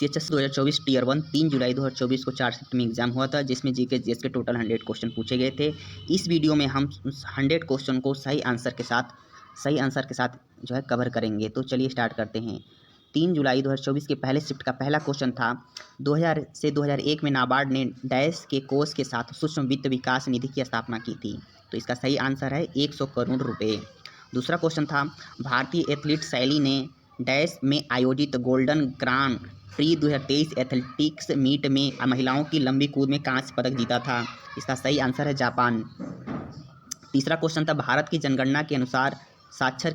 CHS 2024 tier 1 3 जुलाई 2024 को 4 shift में exam हुआ था, जिसमें जीके जीएस के टोटल 100 क्वेश्चन पूछे गए थे। इस वीडियो में हम 100 क्वेश्चन को सही आंसर के साथ जो है कवर करेंगे। तो चलिए स्टार्ट करते हैं। 3 जुलाई 2024 के पहले शिफ्ट का पहला क्वेश्चन था, 2000 से 2001 में नाबार्ड ने डैश के कोष के साथ सूक्ष्म वित्त विकास निधि की स्थापना की थी। तो इसका सही आंसर है 100 करोड़ रुपए। दूसरा क्वेश्चन था, भारतीय एथलीट शैली ने डैश में आयोजित गोल्डन ग्रां प्री 2023 एथलेटिक्स मीट में महिलाओं की लंबी कूद में कांस्य पदक जीता था। इसका सही आंसर है जापान। तीसरा क्वेश्चन था, भारत की जनगणना के अनुसार साक्षर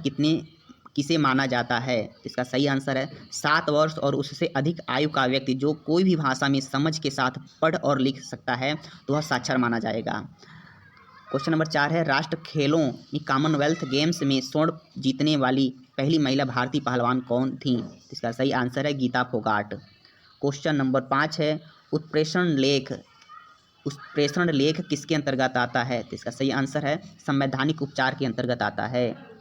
किसे माना जाता है। इसका सही आंसर है 7 वर्ष और उससे अधिक आयु का व्यक्ति जो कोई भी भाषा में समझ के साथ पढ़ और लिख सकता है तो वह साक्षर माना जाएगा। क्वेश्चन नंबर 4 है, राष्ट्र खेलों में कॉमनवेल्थ गेम्स में स्वर्ण जीतने वाली पहली महिला भारतीय पहलवान कौन थी। इसका सही आंसर है गीता फोगाट। क्वेश्चन नंबर 5 है, उत्प्रेषण लेख किसके अंतर्गत आता है। तो इसका सही आंसर है संवैधानिक उपचार के अंतर्गत आता है।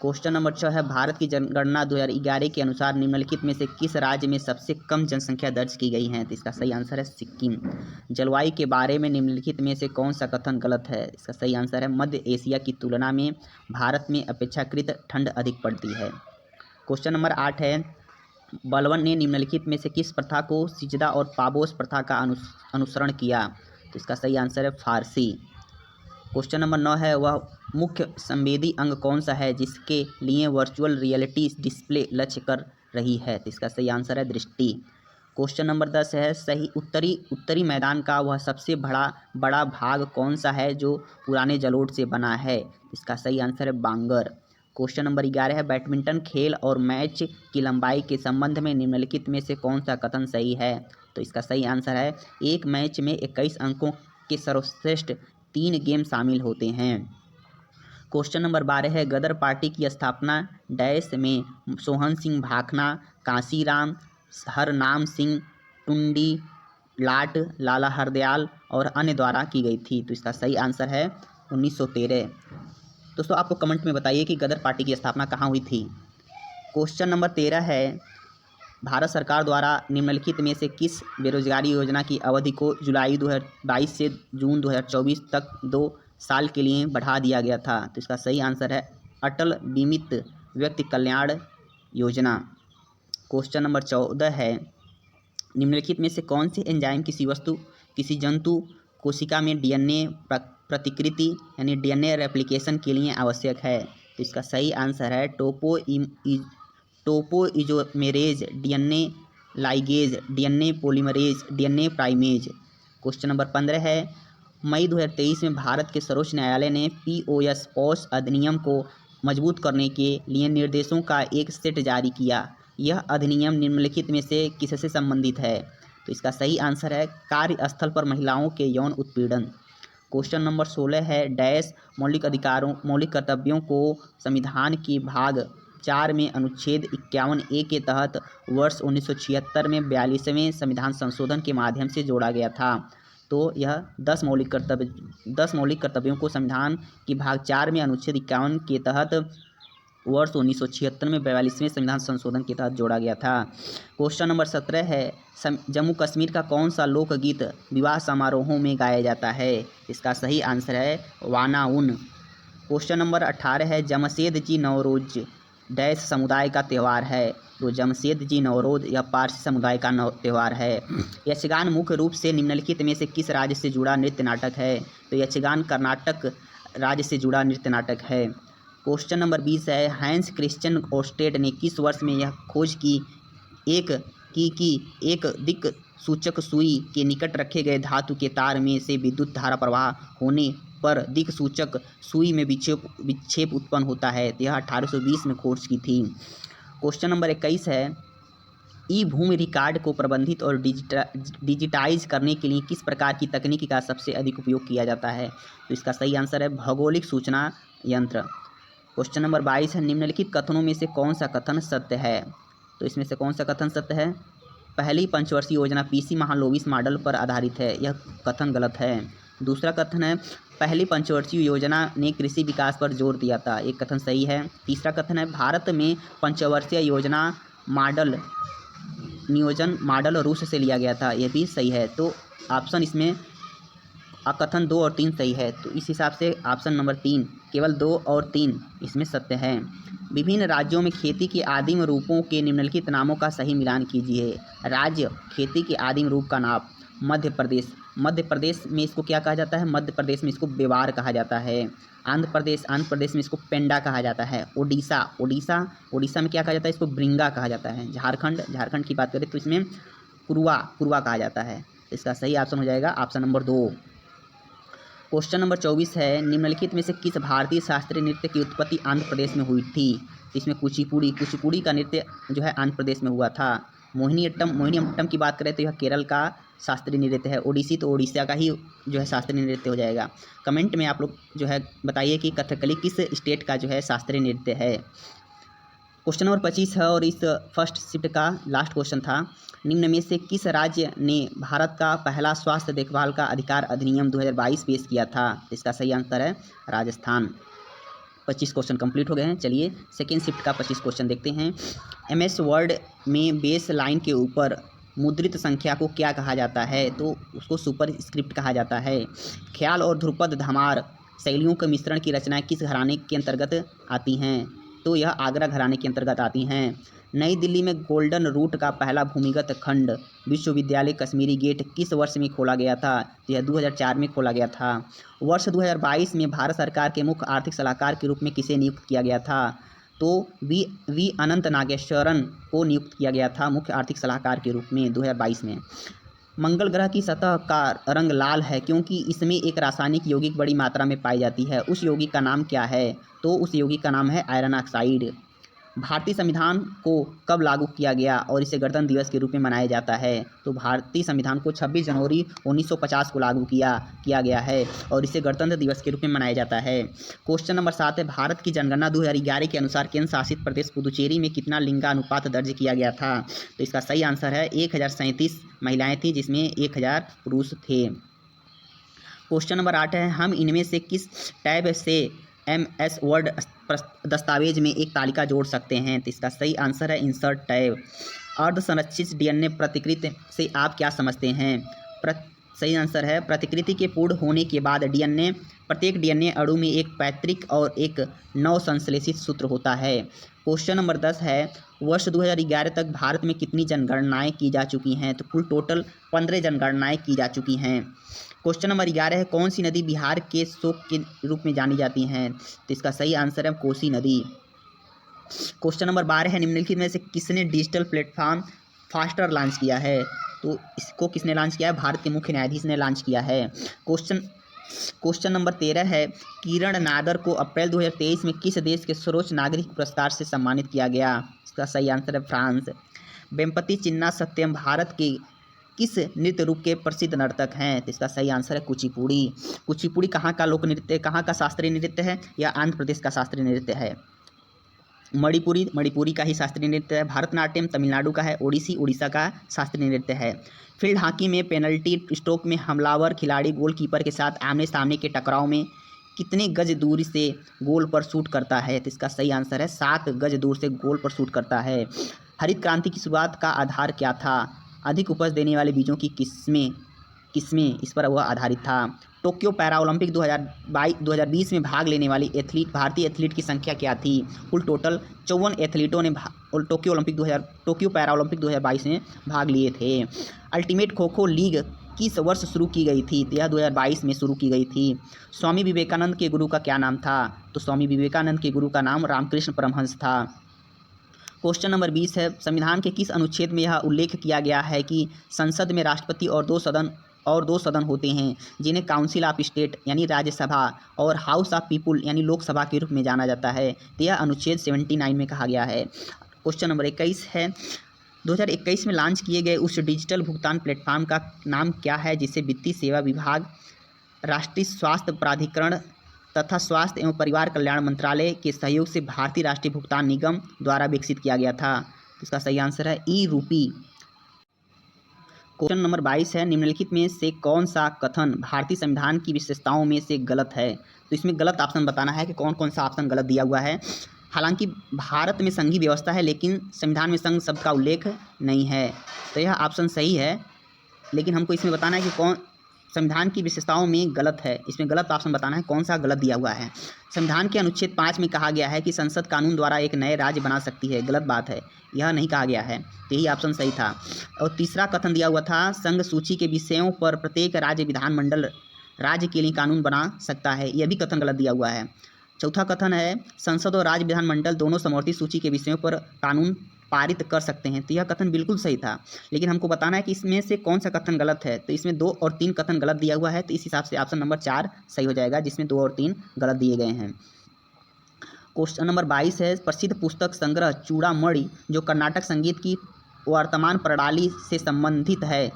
क्वेश्चन नंबर 6 है, भारत की जनगणना 2011 के अनुसार निम्नलिखित में से किस राज्य में सबसे कम जनसंख्या दर्ज की गई है। तो इसका सही आंसर है सिक्किम। जलवायु के बारे में निम्नलिखित में से कौन सा कथन गलत है। इसका सही आंसर है मध्य एशिया की तुलना में भारत में अपेक्षाकृत ठंड अधिक पड़ती है। क्वेश्चन नंबर 8 है, बलवन ने निम्नलिखित में से किस प्रथा को सिजदा और पाबोस प्रथा का अनुसरण किया। तो इसका सही आंसर है फारसी। क्वेश्चन नंबर 9 है, वह मुख्य संवेदी अंग कौन सा है जिसके लिए वर्चुअल रियलिटी डिस्प्ले लक्ष्य कर रही है। तो इसका सही आंसर है दृष्टि। क्वेश्चन नंबर 10 है, सही उत्तरी मैदान का वह सबसे बड़ा भाग कौन सा है जो पुराने जलोढ़ से बना है। इसका सही आंसर है बांगर। क्वेश्चन नंबर 11 है, बैडमिंटन खेल और मैच की लंबाई के संबंध में निम्नलिखित में से कौन सा कथन सही है। तो इसका सही आंसर है एक मैच में 21 अंकों के सर्वश्रेष्ठ 3 गेम शामिल होते हैं। क्वेश्चन नंबर 12 है, गदर पार्टी की स्थापना डैश में सोहन सिंह भाखना, कांसीराम, हरनाम सिंह टुंडी, लाला हरदयाल और अन्य द्वारा की गई थी। तो इसका सही आंसर है 1913। दोस्तों आपको कमेंट में बताइए कि गदर पार्टी की स्थापना कहाँ हुई थी। क्वेश्चन नंबर 13 है, भारत सरकार द्वारा निम्नलिखित में से किस बेरोजगारी योजना की अवधि को जुलाई 2022 से जून 2024 तक 2 साल के लिए बढ़ा दिया गया था। तो इसका सही आंसर है अटल बीमित व्यक्ति कल्याण योजना। क्वेश्चन नंबर 14 है, निम्नलिखित में से कौन सी एंजाइम किसी जंतु कोशिका में डीएनए प्रतिकृति यानी डीएनए रेप्लिकेशन के लिए आवश्यक है। तो इसका सही आंसर है topoisomerase, DNA ligase, DNA polymerase, DNA primase. Question number 15 है, मई 2023 में भारत के सर्वोच्च न्यायालय ने पॉस अधिनियम को मजबूत करने के लिए निर्देशों का एक सेट जारी किया। यह अधिनियम निम्नलिखित में से किससे संबंधित है। तो इसका सही आंसर है कार्यस्थल पर महिलाओं के यौन उत्पीड़न। क्वेश्चन नंबर 16 है, डैश मौलिक कर्तव्यों को संविधान की भाग 4 में अनुच्छेद 51A के तहत वर्ष 1976 में 42वें संविधान संशोधन के माध्यम से जोड़ा गया था। तो यह 10 मौलिक कर्तव्यों को संविधान की भाग 4 में अनुच्छेद 51 के तहत वर्ष 1976 में 42वें संविधान संशोधन के तहत जोड़ा गया था। क्वेश्चन नंबर 17 है, जम्मू कश्मीर का कौन सा लोकगीत विवाह समारोहों में गाया जाता है। इसका सही आंसर है वानाउन। क्वेश्चन नंबर 18 है, जमशेद जी नवरोज डैश समुदाय का त्यौहार है। तो जमशेद जी नवरोज यह पारसी समुदाय का त्यौहार है। यक्षगान मुख्य रूप से निम्नलिखित में से किस राज्य से जुड़ा नृत्य नाटक है। तो यक्षगान कर्नाटक राज्य से जुड़ा नृत्य नाटक है। क्वेश्चन नंबर 20 है, हैंस क्रिश्चियन ओर्स्टेड ने किस वर्ष में यह खोज की एक दिक् सूचक सुई के निकट रखे गए धातु के तार में से विद्युत धारा प्रवाह होने पर दिक् सूचक सुई में विक्षेप उत्पन्न होता है। यह 1820 में खोज की थी। क्वेश्चन नंबर 21 है, ई भूमि रिकॉर्ड को प्रबंधित और डिजिटाइज करने के लिए किस प्रकार की तकनीक का सबसे अधिक उपयोग किया जाता है। तो इसका सही आंसर है भौगोलिक सूचना यंत्र। क्वेश्चन नंबर 22 है, निम्नलिखित कथनों में से कौन सा कथन सत्य है। तो इसमें से कौन सा कथन सत्य है। पहली पंचवर्षीय योजना पीसी महालोविस मॉडल पर आधारित है। यह कथन गलत है। दूसरा कथन है, पहली पंचवर्षीय योजना ने कृषि विकास पर जोर दिया था। एक कथन सही है। तीसरा कथन है, भारत में पंचवर्षीय योजना मॉडल नियोजन मॉडल रूस से लिया गया था, यह भी सही है। तो ऑप्शन इसमें कथन 2 और 3 सही है। तो इस हिसाब से ऑप्शन नंबर 3 केवल 2 और 3 इसमें सत्य है। विभिन्न राज्यों में खेती के आदिम रूपों के निम्नलिखित नामों का सही मिलान कीजिए। राज्य खेती के आदिम रूप का नाम मध्य प्रदेश। मध्य प्रदेश में इसको क्या कहा जाता है? मध्य प्रदेश में इसको बेवार कहा जाता है। आंध्र प्रदेश में इसको पेंडा कहा जाता है। उड़ीसा में क्या कहा जाता है? इसको ब्रिंगा कहा जाता है। झारखंड की बात करें तो इसमें कुरवा कहा जाता है। इसका सही ऑप्शन हो जाएगा ऑप्शन नंबर 2। क्वेश्चन नंबर 24 है, निम्नलिखित में से किस भारतीय शास्त्रीय नृत्य की उत्पत्ति आंध्र प्रदेश में हुई थी? इसमें कुचिपुड़ी का नृत्य जो है आंध्र प्रदेश में हुआ था। मोहिनीअट्टम की बात करें तो यह केरल का शास्त्रीय नृत्य है। ओडिसी तो उड़ीसा का ही जो है शास्त्रीय नृत्य हो जाएगा। कमेंट में आप लोग जो है बताइए कि कथकली किस स्टेट का जो है शास्त्रीय नृत्य है। क्वेश्चन नंबर 25 है और इस फर्स्ट शिफ्ट का लास्ट क्वेश्चन था। निम्न में से किस राज्य ने भारत का पहला स्वास्थ्य देखभाल का अधिकार अधिनियम 2022 पेश किया था? इसका सही आंसर है राजस्थान। 25 क्वेश्चन कंप्लीट हो गए हैं। चलिए सेकेंड शिफ्ट का 25 क्वेश्चन देखते हैं। MS वर्ड में बेस लाइन के ऊपर मुद्रित संख्या को क्या कहा जाता है? तो उसको सुपर स्क्रिप्ट कहा जाता है। ख्याल और ध्रुपद धमार शैलियों के मिश्रण की रचनाएं किस घराने के अंतर्गत आती हैं? तो यह आगरा घराने के अंतर्गत आती हैं। नई दिल्ली में गोल्डन रूट का पहला भूमिगत खंड विश्वविद्यालय कश्मीरी गेट किस वर्ष में खोला गया था? यह 2004 में खोला गया था। वर्ष 2022 में भारत सरकार के मुख्य आर्थिक सलाहकार के रूप में किसे नियुक्त किया गया था? तो वी अनंत नागेश्वरन को नियुक्त किया गया था मुख्य आर्थिक सलाहकार के रूप में 2022 में। मंगल ग्रह की सतह का रंग लाल है क्योंकि इसमें एक रासायनिक यौगिक बड़ी मात्रा में पाई जाती है। उस यौगिक का नाम क्या है? तो उस यौगिक का नाम है आयरन ऑक्साइड। भारतीय संविधान को कब लागू किया गया और इसे गणतंत्र दिवस के रूप में मनाया जाता है? तो भारतीय संविधान को 26 जनवरी 1950 को लागू किया गया है और इसे गणतंत्र दिवस के रूप में मनाया जाता है। क्वेश्चन नंबर 7 है, भारत की जनगणना 2011 के अनुसार केंद्र शासित प्रदेश पुदुचेरी में कितना लिंगानुपात दर्ज किया गया था? तो इसका सही आंसर है 1037 महिलाएं थी जिसमें 1000 पुरुष थे। क्वेश्चन नंबर 8 है, हम इनमें से किस टैब से MS वर्ड दस्तावेज में एक तालिका जोड़ सकते हैं? तो इसका सही आंसर है इंसर्ट टैब। अर्धसंरचित DNA प्रतिकृति से आप क्या समझते हैं? सही आंसर है प्रतिकृति के पूर्ण होने के बाद प्रत्येक DNA अणु में एक पैतृक और एक नव संश्लेषित सूत्र होता है। क्वेश्चन नंबर 10 है, वर्ष 2011 तक भारत में कितनी जनगणनाएं की जा चुकी हैं? तो कुल टोटल 15 जनगणनाएं की जा चुकी हैं। क्वेश्चन नंबर 11 है, कौन सी नदी बिहार के शोक के रूप में जानी जाती हैं? तो इसका सही आंसर है कोसी नदी। क्वेश्चन नंबर 12 है, निम्नलिखित में से किसने डिजिटल प्लेटफॉर्म फास्टर लॉन्च किया है? तो इसको किसने लॉन्च किया है? भारत के मुख्य न्यायाधीश ने लॉन्च किया है। क्वेश्चन नंबर 13 है, किरण नागर को अप्रैल 2023 में किस देश के सर्वोच्च नागरिक पुरस्कार से सम्मानित किया गया? इसका सही आंसर है फ्रांस। वेम्पति चिन्ना सत्यम भारत के किस नृत्य रूप के प्रसिद्ध नर्तक हैं? तो इसका सही आंसर है कुचिपुड़ी कहाँ का लोक नृत्य, कहाँ का शास्त्रीय नृत्य है? यह आंध्र प्रदेश का शास्त्रीय नृत्य है। मणिपुरी का ही शास्त्रीय नृत्य है। भरतनाट्यम तमिलनाडु का है। ओडिसी उड़ीसा का शास्त्रीय नृत्य है। फील्ड हॉकी में पेनल्टी स्ट्रोक में हमलावर खिलाड़ी गोलकीपर के साथ आमने सामने के टकराव में कितने गज दूरी से गोल पर शूट करता है? तो इसका सही आंसर है 7 गज दूर से गोल पर शूट करता है। हरित क्रांति की शुरुआत का आधार क्या था? अधिक उपज देने वाले बीजों की किस्में इस पर वह आधारित था। टोक्यो पैरा ओलंपिक 2020 में भाग लेने वाली भारतीय एथलीट की संख्या क्या थी? कुल टोटल 54 एथलीटों ने टोक्यो पैरा ओलंपिक 2022 में भाग लिए थे। अल्टीमेट खो खो लीग किस वर्ष शुरू की गई थी? तो यह 2022 में शुरू की गई थी। स्वामी विवेकानंद के गुरु का क्या नाम था? तो स्वामी विवेकानंद के गुरु का नाम रामकृष्ण परमहंस था। क्वेश्चन नंबर 20 है, संविधान के किस अनुच्छेद में यह उल्लेख किया गया है कि संसद में राष्ट्रपति और दो सदन होते हैं जिन्हें काउंसिल ऑफ स्टेट यानी राज्यसभा और हाउस ऑफ पीपुल यानी लोकसभा के रूप में जाना जाता है? तो यह अनुच्छेद 79 में कहा गया है। क्वेश्चन नंबर 21 है, 2021 में लॉन्च किए गए उस डिजिटल भुगतान प्लेटफॉर्म का नाम क्या है जिसे वित्तीय सेवा विभाग, राष्ट्रीय स्वास्थ्य प्राधिकरण तथा स्वास्थ्य एवं परिवार कल्याण मंत्रालय के सहयोग से भारतीय राष्ट्रीय भुगतान निगम द्वारा विकसित किया गया था? इसका सही आंसर है ई-रूपी। क्वेश्चन नंबर 22 है, निम्नलिखित में से कौन सा कथन भारतीय संविधान की विशेषताओं में से गलत है? तो इसमें गलत ऑप्शन बताना है कि कौन कौन सा ऑप्शन गलत दिया हुआ है। हालांकि भारत में संघीय व्यवस्था है लेकिन संविधान में संघ शब्द का उल्लेख नहीं है। तो यह ऑप्शन सही है, लेकिन हमको इसमें बताना है कि कौन संविधान की विशेषताओं में गलत है। इसमें गलत ऑप्शन बताना है, कौन सा गलत दिया हुआ है। संविधान के अनुच्छेद 5 में कहा गया है कि संसद कानून द्वारा एक नए राज्य बना सकती है। गलत बात है, यह नहीं कहा गया है। यही ऑप्शन सही था। और तीसरा कथन दिया हुआ था, संघ सूची के विषयों पर प्रत्येक राज्य विधानमंडल राज्य के लिए कानून बना सकता है। यह भी कथन गलत दिया हुआ है। चौथा कथन है, संसद और राज्य विधानमंडल दोनों समवर्ती सूची के विषयों पर कानून पारित कर सकते हैं। तो यह कथन बिल्कुल सही था, लेकिन हमको बताना है कि इसमें से कौन सा कथन गलत है। तो इसमें 2 और 3 कथन गलत दिया हुआ है, तो इस हिसाब से ऑप्शन नंबर 4 सही हो जाएगा, जिसमें 2 और 3 गलत दिए गए हैं। क्वेश्चन नंबर 22 है, प्रसिद्ध पुस्तक संग्रह चूड़ामणि जो कर्नाटक संगीत की वर्तमान प्रणाली से संबंधित है,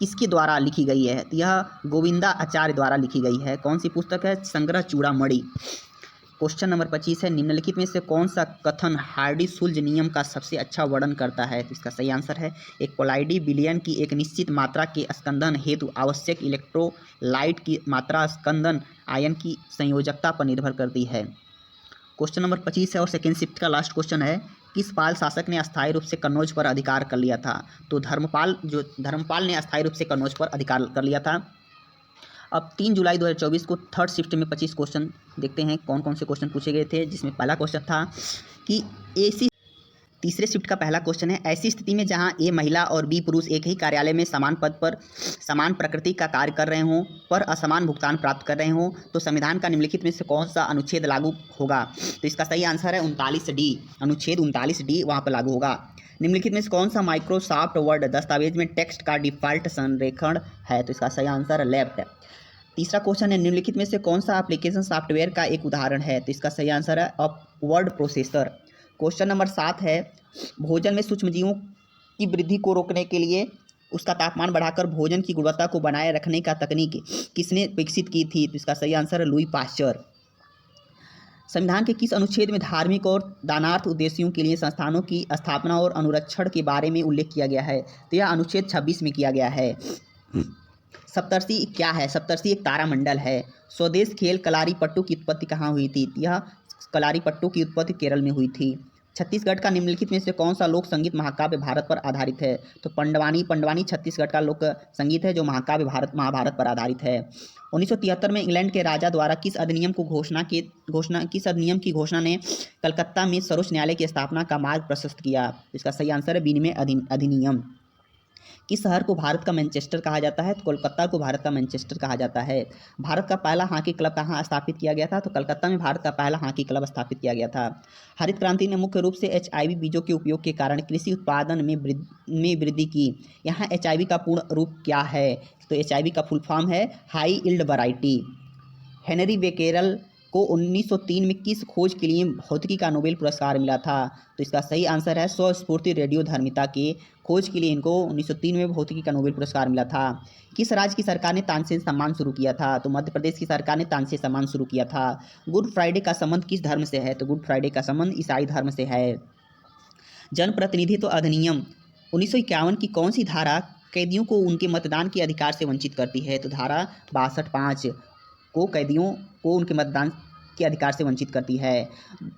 इसके द्वारा लिखी गई है। तो यह गोविंदा आचार्य द्वारा लिखी गई है। कौन सी पुस्तक है? संग्रह चूड़ामणि। क्वेश्चन नंबर 25 है, निम्नलिखित में से कौन सा कथन हार्डी-सुल्ज नियम का सबसे अच्छा वर्णन करता है? तो इसका सही आंसर है, एक कोलाइडी विलयन की एक निश्चित मात्रा के स्कंदन हेतु आवश्यक इलेक्ट्रोलाइट की मात्रा स्कंदन आयन की संयोजकता पर निर्भर करती है। क्वेश्चन नंबर 25 है और सेकेंड शिफ्ट का लास्ट क्वेश्चन है, किस पाल शासक ने अस्थायी रूप से कन्नौज पर अधिकार कर लिया था? तो धर्मपाल ने अस्थायी रूप से कन्नौज पर अधिकार कर लिया था। अब 3 जुलाई 2024 को थर्ड शिफ्ट में 25 क्वेश्चन देखते हैं कौन कौन से क्वेश्चन पूछे गए थे, जिसमें पहला क्वेश्चन था कि तीसरे शिफ्ट का पहला क्वेश्चन है, ऐसी स्थिति में जहां ए महिला और बी पुरुष एक ही कार्यालय में समान पद पर समान प्रकृति का कार्य कर रहे हों पर असमान भुगतान प्राप्त कर रहे हों, तो संविधान का निम्नलिखित में से कौन सा अनुच्छेद लागू होगा? तो इसका सही आंसर है 39D, अनुच्छेद 39D वहाँ पर लागू होगा। निम्नलिखित में से कौन सा माइक्रोसॉफ्ट वर्ड दस्तावेज में टेक्स्ट का डिफ़ॉल्ट संरेखण है? तो इसका सही आंसर लेफ्ट है। तीसरा क्वेश्चन है, निम्नलिखित में से कौन सा एप्लीकेशन सॉफ्टवेयर का एक उदाहरण है? तो इसका सही आंसर है वर्ड प्रोसेसर। क्वेश्चन नंबर 7 है, भोजन में सूक्ष्मजीवों की वृद्धि को रोकने के लिए उसका तापमान बढ़ाकर भोजन की गुणवत्ता को बनाए रखने का तकनीक किसने विकसित की थी? तो इसका सही आंसर है लुई पाश्चर। संविधान के किस अनुच्छेद में धार्मिक और दानार्थ उद्देश्यों के लिए संस्थानों की स्थापना और अनुरक्षण के बारे में उल्लेख किया गया है? तो यह अनुच्छेद 26 में किया गया है। सप्तर्षि क्या है? सप्तर्षि एक तारामंडल है। स्वदेश खेल कलारीपट्टू की उत्पत्ति कहाँ हुई थी? यह कलारीपट्टू की उत्पत्ति केरल में हुई थी। छत्तीसगढ़ का निम्नलिखित में से कौन सा लोक संगीत महाकाव्य भारत पर आधारित है? तो पंडवानी छत्तीसगढ़ का लोक संगीत है जो महाकाव्य महाभारत पर आधारित है। 1973 में इंग्लैंड के राजा द्वारा किस अधिनियम की घोषणा ने कलकत्ता में सर्वोच्च न्यायालय की स्थापना का मार्ग प्रशस्त किया? इसका सही आंसर है विनिमय अधिनियम। किस शहर को भारत का मैनचेस्टर कहा जाता है? तो कोलकाता को भारत का मैनचेस्टर कहा जाता है। भारत का पहला हॉकी क्लब कहाँ स्थापित किया गया था? तो कलकत्ता में भारत का पहला हॉकी क्लब स्थापित किया गया था। हरित क्रांति ने मुख्य रूप से HIV बीजों के उपयोग के कारण कृषि उत्पादन में वृद्धि की। यहाँ HIV का पूर्ण रूप क्या है? तो HIV का फुल फॉर्म है हाई यील्ड वैरायटी। हेनरी बेकेरेल को 1903 में किस खोज के लिए भौतिकी का नोबेल पुरस्कार मिला था? तो इसका सही आंसर है स्वस्फूर्ति रेडियोधर्मिता के खोज के लिए इनको 1903 में भौतिकी का नोबेल पुरस्कार मिला था। किस राज्य की सरकार ने तानसेन सम्मान शुरू किया था? तो मध्य प्रदेश की सरकार ने तानसेन सम्मान शुरू किया था। गुड फ्राइडे का संबंध किस धर्म से है? तो गुड फ्राइडे का संबंध ईसाई धर्म से है। जनप्रतिनिधित्व अधिनियम 1951 की कौन सी धारा कैदियों को उनके मतदान के अधिकार से वंचित करती है? तो धारा 62.5 को कैदियों को उनके मतदान के अधिकार से वंचित करती है।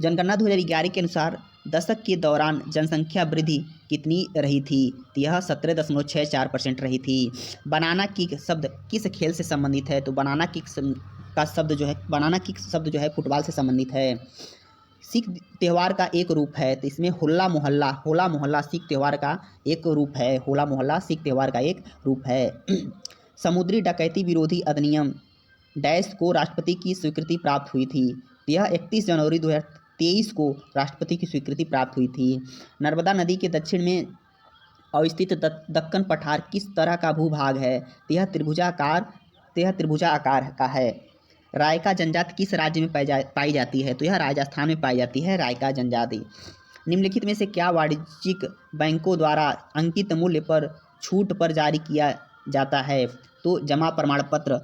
जनगणना 2011 के अनुसार दशक के दौरान जनसंख्या वृद्धि कितनी रही थी? तो यह 17.64% रही थी। बनाना किक शब्द किस खेल से संबंधित है? तो बनाना किक शब्द जो है फुटबॉल से संबंधित है। सिख त्यौहार का एक रूप है, तो इसमें होला मोहल्ला सिख त्यौहार का एक रूप है। होला मोहल्ला सिख त्यौहार का एक रूप है। समुद्री डकैती विरोधी अधिनियम डैश को राष्ट्रपति की स्वीकृति प्राप्त हुई थी? यह 31 जनवरी 2023 को राष्ट्रपति की स्वीकृति प्राप्त हुई थी। नर्मदा नदी के दक्षिण में अवस्थित दक्कन पठार किस तरह का भूभाग है? यह त्रिभुजाकार का है। रायका जनजाति किस राज्य में पाई जाती है? तो यह राजस्थान में पाई जाती है रायका जनजाति। निम्नलिखित में से क्या वाणिज्यिक बैंकों द्वारा अंकित मूल्य पर छूट पर जारी किया जाता है? तो जमा प्रमाण पत्र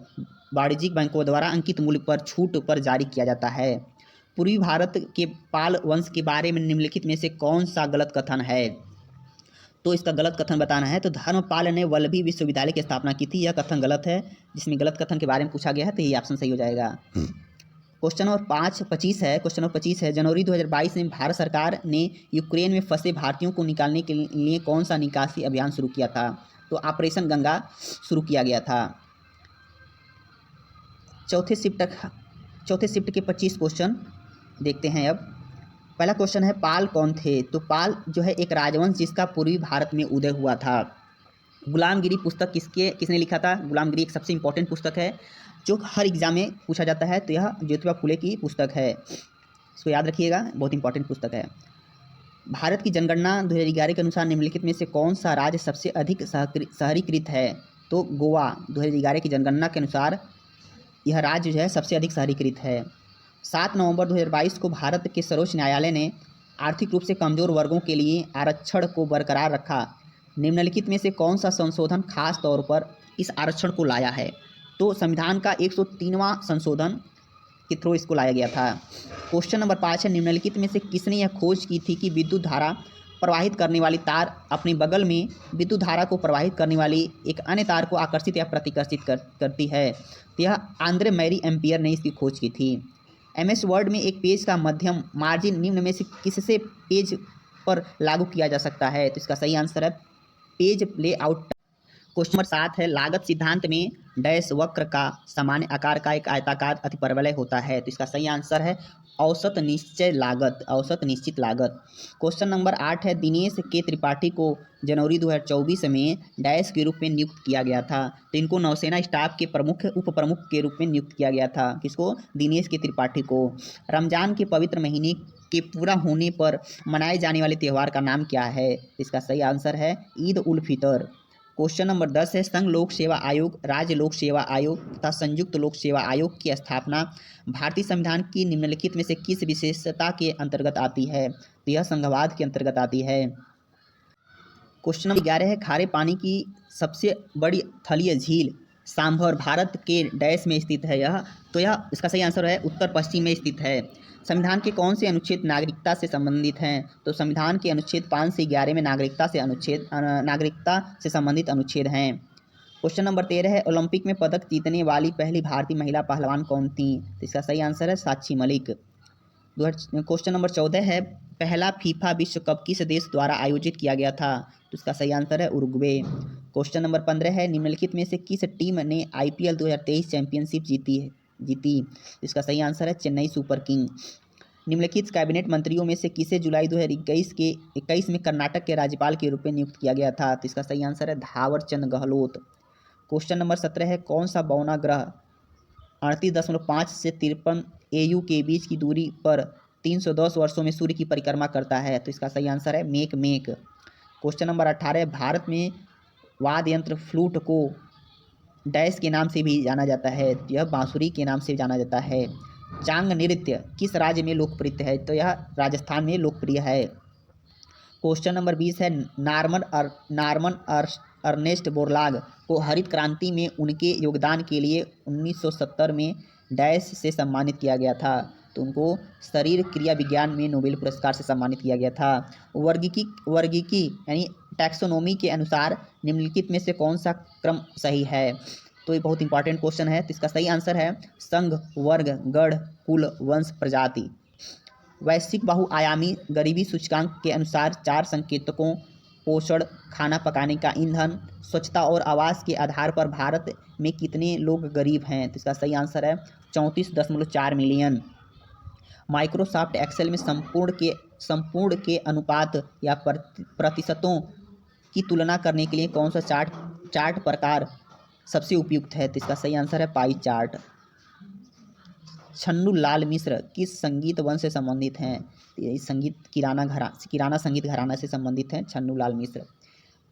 वाणिज्यिक बैंकों द्वारा अंकित मूल्य पर छूट पर जारी किया जाता है। पूर्वी भारत के पाल वंश के बारे में निम्नलिखित में से कौन सा गलत कथन है? तो इसका गलत कथन बताना है। तो धर्मपाल ने वल्लभी विश्वविद्यालय की स्थापना की थी, यह कथन गलत है। जिसमें गलत कथन के बारे में पूछा गया है तो यही ऑप्शन सही हो जाएगा। क्वेश्चन नंबर 25 है जनवरी 2022 में भारत सरकार ने यूक्रेन में फंसे भारतीयों को निकालने के लिए कौन सा निकासी अभियान शुरू किया था? तो ऑपरेशन गंगा शुरू किया गया था। चौथे शिफ्ट के 25 क्वेश्चन देखते हैं अब। पहला क्वेश्चन है पाल कौन थे? तो पाल जो है एक राजवंश जिसका पूर्वी भारत में उदय हुआ था। गुलामगिरी पुस्तक किसने लिखा था? गुलामगिरी एक सबसे इंपॉर्टेंट पुस्तक है जो हर एग्जाम में पूछा जाता है, तो यह ज्योतिबा फुले की पुस्तक है, इसको याद रखिएगा, बहुत इंपॉर्टेंट पुस्तक है। भारत की जनगणना 2011 के अनुसार निम्नलिखित में से कौन सा राज्य सबसे अधिक शहरीकृत है? तो गोवा 2011 की जनगणना के अनुसार यह राज्य जो है सबसे अधिक शहरीकृत है। 7 नवंबर 2022 को भारत के सर्वोच्च न्यायालय ने आर्थिक रूप से कमजोर वर्गों के लिए आरक्षण को बरकरार रखा। निम्नलिखित में से कौन सा संशोधन खास तौर पर इस आरक्षण को लाया है? तो संविधान का 103वां संशोधन के थ्रू इसको लाया गया था। क्वेश्चन नंबर 5 है निम्नलिखित में से किसने यह खोज की थी कि विद्युत धारा प्रवाहित करने वाली तार अपने बगल में विद्युत धारा को प्रवाहित करने वाली एक अन्य तार को आकर्षित या प्रतिकर्षित करती है? तो यह आंद्रे मैरी एम्पियर ने इसकी खोज की थी। MS वर्ड में एक पेज का मध्यम मार्जिन निम्न में से किससे पेज पर लागू किया जा सकता है? तो इसका सही आंसर है पेज लेआउट। क्वेश्चन नंबर 7 है लागत सिद्धांत में डैश वक्र का सामान्य आकार का एक आयताकार अतिपरवलय होता है? तो इसका सही आंसर है औसत निश्चित लागत। क्वेश्चन नंबर 8 है दिनेश के त्रिपाठी को जनवरी 2024 में डैश के रूप में नियुक्त किया गया था? तो इनको नौसेना स्टाफ के उप प्रमुख के रूप में नियुक्त किया गया था। किसको? दिनेश के त्रिपाठी को। रमजान के पवित्र महीने के पूरा होने पर मनाए जाने वाले त्यौहार का नाम क्या है? इसका सही आंसर है ईद उल फितर। क्वेश्चन नंबर 10 है संघ लोक सेवा आयोग, राज्य लोक सेवा आयोग तथा संयुक्त लोक सेवा आयोग की स्थापना भारतीय संविधान की निम्नलिखित में से किस विशेषता के अंतर्गत आती है? तो यह संघवाद के अंतर्गत आती है। क्वेश्चन नंबर 11 है खारे पानी की सबसे बड़ी थलीय झील सांभर भारत के डैश में स्थित है? यह इसका सही आंसर है उत्तर पश्चिम में स्थित है। संविधान के कौन से अनुच्छेद नागरिकता से संबंधित हैं? तो संविधान के अनुच्छेद 5 से 11 में नागरिकता से संबंधित अनुच्छेद हैं। क्वेश्चन नंबर 13 है ओलंपिक में पदक जीतने वाली पहली भारतीय महिला पहलवान कौन थी? तो इसका सही आंसर है साक्षी मलिक। क्वेश्चन नंबर 14 है पहला फीफा विश्व कप किस देश द्वारा आयोजित किया गया था? तो इसका सही आंसर है उरुग्वे। क्वेश्चन नंबर 15 है निम्नलिखित में से किस टीम ने IPL 2023 चैंपियनशिप जीती? इसका सही आंसर है चेन्नई सुपर किंग। निम्नलिखित कैबिनेट मंत्रियों में से किसे जुलाई 2021 में कर्नाटक के राज्यपाल के रूप में नियुक्त किया गया था? तो इसका सही आंसर है driver Chand Gehlot. Question number 17 है कौन सा बौना ग्रह 38.5 से 53 AU के बीच की दूरी पर 310 वर्षों में सूर्य की परिक्रमा करता है? तो इसका सही आंसर है मेक। क्वेश्चन नंबर 18 भारत में वाद्य यंत्र फ्लूट को डैश के नाम से भी जाना जाता है? यह बांसुरी के नाम से जाना जाता है। चांग नृत्य किस राज्य में लोकप्रिय है? तो यह राजस्थान में लोकप्रिय है। क्वेश्चन नंबर 20 है नॉर्मन अर्नेस्ट बोरलाग को हरित क्रांति में उनके योगदान के लिए 1970 में डैश से सम्मानित किया गया था? तो उनको शरीर क्रिया विज्ञान में नोबेल पुरस्कार से सम्मानित किया गया था। वर्गीकी यानी टैक्सोनॉमी के अनुसार निम्नलिखित में से कौन सा क्रम सही है? तो ये बहुत इंपॉर्टेंट क्वेश्चन है। तो इसका सही आंसर है संघ, वर्ग, गण, कुल, वंश, प्रजाति। वैश्विक बहुआयामी गरीबी सूचकांक के अनुसार 4 संकेतकों पोषण, खाना पकाने का ईंधन, स्वच्छता और आवास के आधार पर भारत में कितने लोग गरीब हैं? तो इसका सही आंसर है 34.4 मिलियन। माइक्रोसॉफ्ट एक्सेल में संपूर्ण के अनुपात या प्रतिशतों की तुलना करने के लिए कौन सा चार्ट प्रकार सबसे उपयुक्त है? तो इसका सही आंसर है पाई चार्ट। छन्नू लाल मिश्र किस संगीत वंश से संबंधित हैं? इस किराना संगीत घराना से संबंधित हैं छन्नू लाल मिश्र।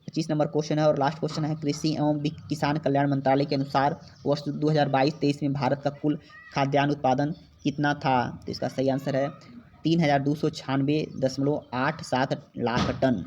25 नंबर क्वेश्चन है और लास्ट क्वेश्चन है कृषि एवं किसान कल्याण मंत्रालय के अनुसार वर्ष 2022-23 में भारत का कुल खाद्यान्न उत्पादन कितना था? तो इसका सही आंसर है 3296.87 लाख टन।